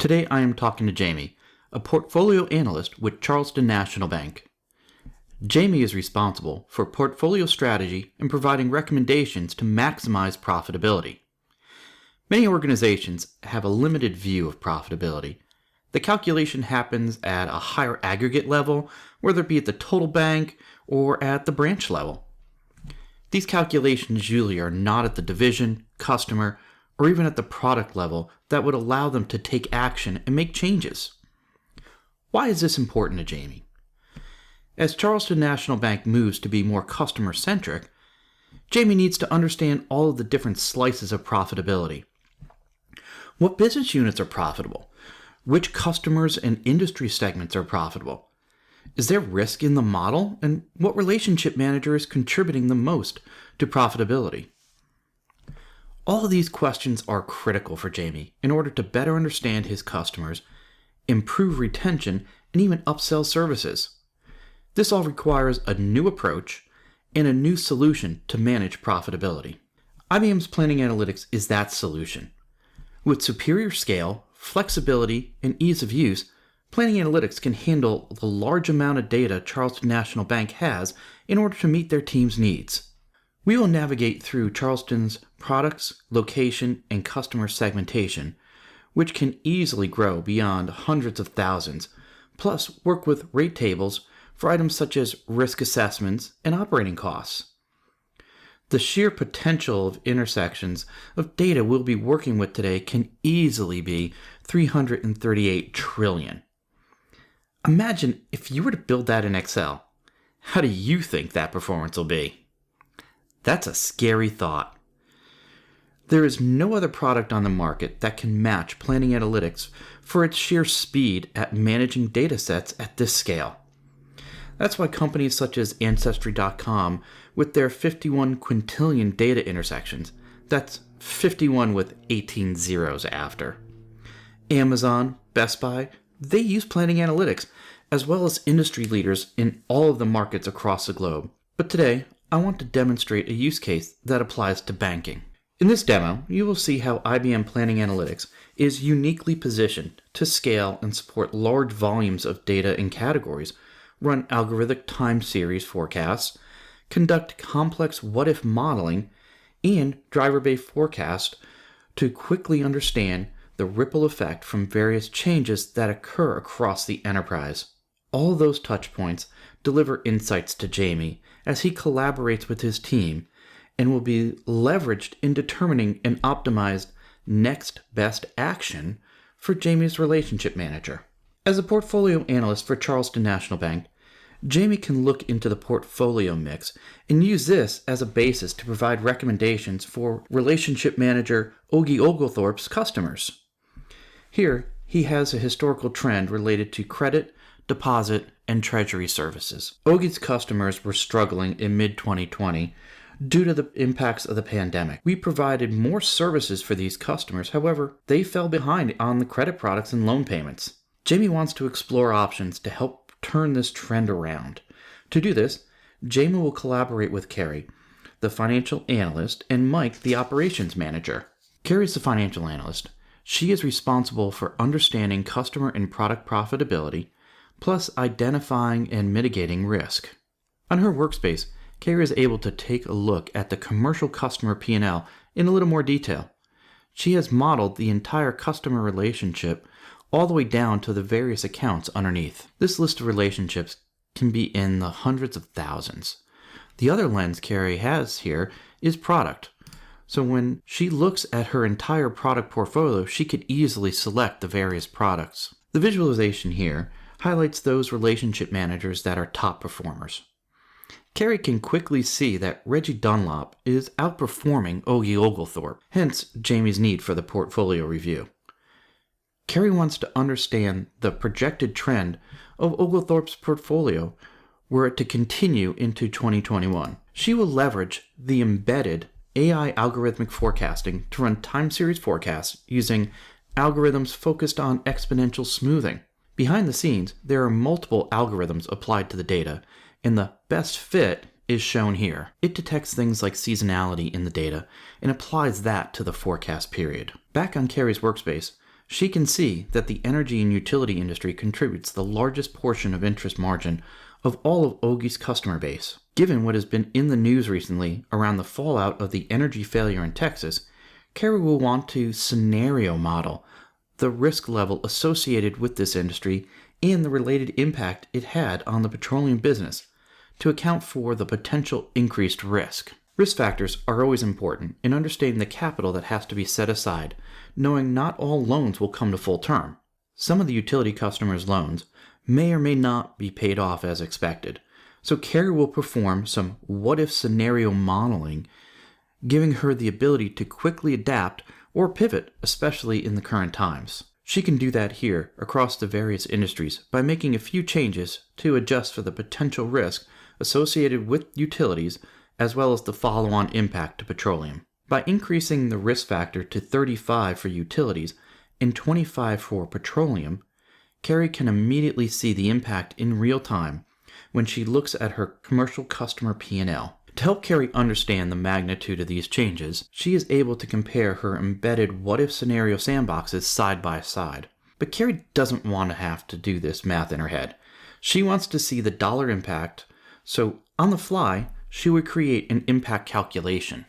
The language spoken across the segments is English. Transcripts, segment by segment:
Today I am talking to Jamie, a portfolio analyst with Charleston National Bank. Jamie is responsible for portfolio strategy and providing recommendations to maximize profitability. Many organizations have a limited view of profitability. The calculation happens at a higher aggregate level, whether it be at the total bank or at the branch level. These calculations usually are not at the division, customer, or even at the product level that would allow them to take action and make changes. Why is this important to Jamie? As Charleston National Bank moves to be more customer-centric, Jamie needs to understand all of the different slices of profitability. What business units are profitable? Which customers and industry segments are profitable? Is there risk in the model? And what relationship manager is contributing the most to profitability? All of these questions are critical for Jamie in order to better understand his customers, improve retention, and even upsell services. This all requires a new approach and a new solution to manage profitability. IBM's Planning Analytics is that solution. With superior scale, flexibility, and ease of use, Planning Analytics can handle the large amount of data Charleston National Bank has in order to meet their team's needs. We will navigate through Charleston's products, location, and customer segmentation, which can easily grow beyond hundreds of thousands, plus work with rate tables for items such as risk assessments and operating costs. The sheer potential of intersections of data we'll be working with today can easily be 338 trillion. Imagine if you were to build that in Excel. How do you think that performance will be? That's a scary thought. There is no other product on the market that can match Planning Analytics for its sheer speed at managing data sets at this scale. That's why companies such as Ancestry.com, with their 51 quintillion data intersections, that's 51 with 18 zeros after. Amazon, Best Buy, they use Planning Analytics, as well as industry leaders in all of the markets across the globe. But today, I want to demonstrate a use case that applies to banking. In this demo, you will see how IBM Planning Analytics is uniquely positioned to scale and support large volumes of data and categories, run algorithmic time series forecasts, conduct complex what-if modeling, and driver-based forecast to quickly understand the ripple effect from various changes that occur across the enterprise. All those touch points deliver insights to Jamie as he collaborates with his team and will be leveraged in determining an optimized next best action for Jamie's relationship manager. As a portfolio analyst for Charleston National Bank, Jamie can look into the portfolio mix and use this as a basis to provide recommendations for relationship manager Ogie Oglethorpe's customers. Here, he has a historical trend related to credit, deposit, and treasury services. Ogie's customers were struggling in mid-2020 due to the impacts of the pandemic. We provided more services for these customers, however, they fell behind on the credit products and loan payments. Jamie wants to explore options to help turn this trend around. To do this, Jamie will collaborate with Carrie, the financial analyst, and Mike, the operations manager. Carrie is the financial analyst. She is responsible for understanding customer and product profitability, plus identifying and mitigating risk. On her workspace, Carrie is able to take a look at the commercial customer P&L in a little more detail. She has modeled the entire customer relationship all the way down to the various accounts underneath. This list of relationships can be in the hundreds of thousands. The other lens Carrie has here is product. So when she looks at her entire product portfolio, she could easily select the various products. The visualization here highlights those relationship managers that are top performers. Carrie can quickly see that Reggie Dunlop is outperforming Ogie Oglethorpe, hence Jamie's need for the portfolio review. Carrie wants to understand the projected trend of Oglethorpe's portfolio were it to continue into 2021. She will leverage the embedded AI algorithmic forecasting to run time series forecasts using algorithms focused on exponential smoothing. Behind the scenes, there are multiple algorithms applied to the data, and the best fit is shown here. It detects things like seasonality in the data and applies that to the forecast period. Back on Carrie's workspace, She can see that the energy and utility industry contributes the largest portion of interest margin of all of Ogie's customer base. Given what has been in the news recently around the fallout of the energy failure in Texas, Carrie will want to scenario model the risk level associated with this industry and the related impact it had on the petroleum business to account for the potential increased risk. Risk factors are always important in understanding the capital that has to be set aside, knowing not all loans will come to full term. Some of the utility customers' loans may or may not be paid off as expected, so Carrie will perform some what-if scenario modeling, giving her the ability to quickly adapt or pivot, especially in the current times. She can do that here across the various industries by making a few changes to adjust for the potential risk associated with utilities as well as the follow-on impact to petroleum. By increasing the risk factor to 35 for utilities and 25 for petroleum, Carrie can immediately see the impact in real time when she looks at her commercial customer P&L. To help Carrie understand the magnitude of these changes, she is able to compare her embedded what-if scenario sandboxes side by side. But Carrie doesn't want to have to do this math in her head. She wants to see the dollar impact, so on the fly, she would create an impact calculation.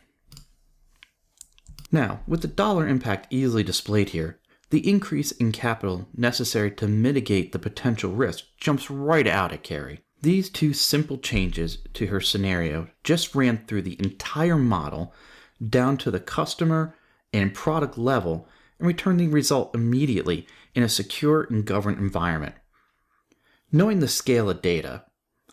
Now, with the dollar impact easily displayed here, the increase in capital necessary to mitigate the potential risk jumps right out at Carrie. These two simple changes to her scenario just ran through the entire model down to the customer and product level and returned the result immediately in a secure and governed environment. Knowing the scale of data,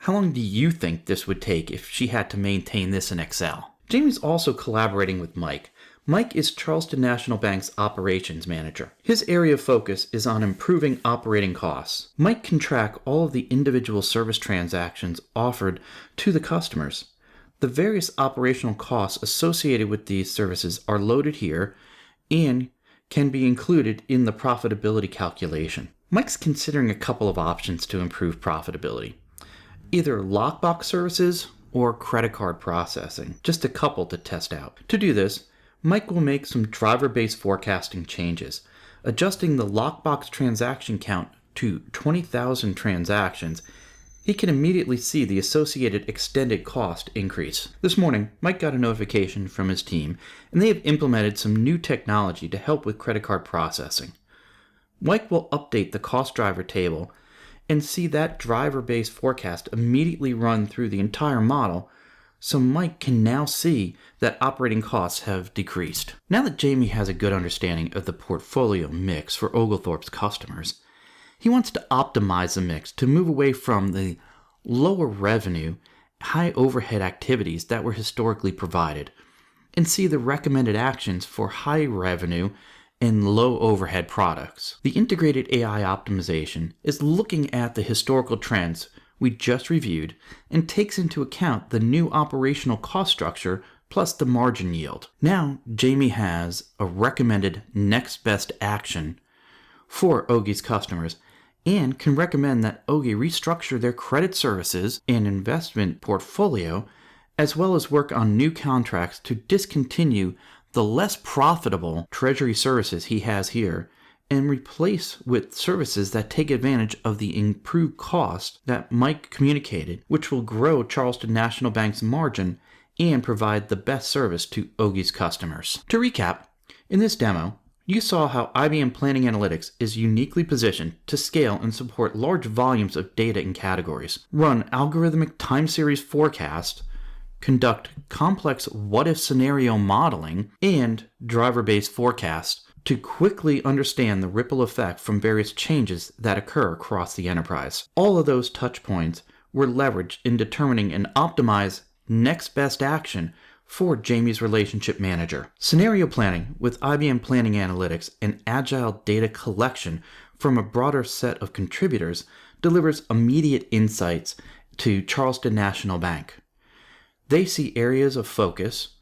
how long do you think this would take if she had to maintain this in Excel? Jamie's also collaborating with Mike. Mike is Charleston National Bank's operations manager. His area of focus is on improving operating costs. Mike can track all of the individual service transactions offered to the customers. The various operational costs associated with these services are loaded here and can be included in the profitability calculation. Mike's considering a couple of options to improve profitability. Either lockbox services or credit card processing. Just a couple to test out. To do this, Mike will make some driver-based forecasting changes, adjusting the lockbox transaction count to 20,000 transactions. He can immediately see the associated extended cost increase. This morning, Mike got a notification from his team, and they have implemented some new technology to help with credit card processing. Mike will update the cost driver table and see that driver-based forecast immediately run through the entire model, so Mike can now see that operating costs have decreased. Now that Jamie has a good understanding of the portfolio mix for Oglethorpe's customers, he wants to optimize the mix to move away from the lower revenue, high overhead activities that were historically provided, and see the recommended actions for high revenue and low overhead products. The integrated AI optimization is looking at the historical trends we just reviewed and takes into account the new operational cost structure plus the margin yield. Now, Jamie has a recommended next best action for Ogie's customers and can recommend that Ogie restructure their credit services and investment portfolio, as well as work on new contracts to discontinue the less profitable treasury services he has here and replace with services that take advantage of the improved cost that Mike communicated, which will grow Charleston National Bank's margin and provide the best service to Ogie's customers. To recap, in this demo, you saw how IBM Planning Analytics is uniquely positioned to scale and support large volumes of data and categories, run algorithmic time series forecasts, conduct complex what-if scenario modeling, and driver-based forecasts to quickly understand the ripple effect from various changes that occur across the enterprise. All of those touch points were leveraged in determining an optimized next best action for Jamie's relationship manager. Scenario planning with IBM Planning Analytics and agile data collection from a broader set of contributors delivers immediate insights to Charleston National Bank. They see areas of focus,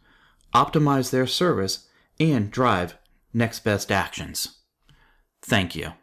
optimize their service, and drive next best actions. Thank you.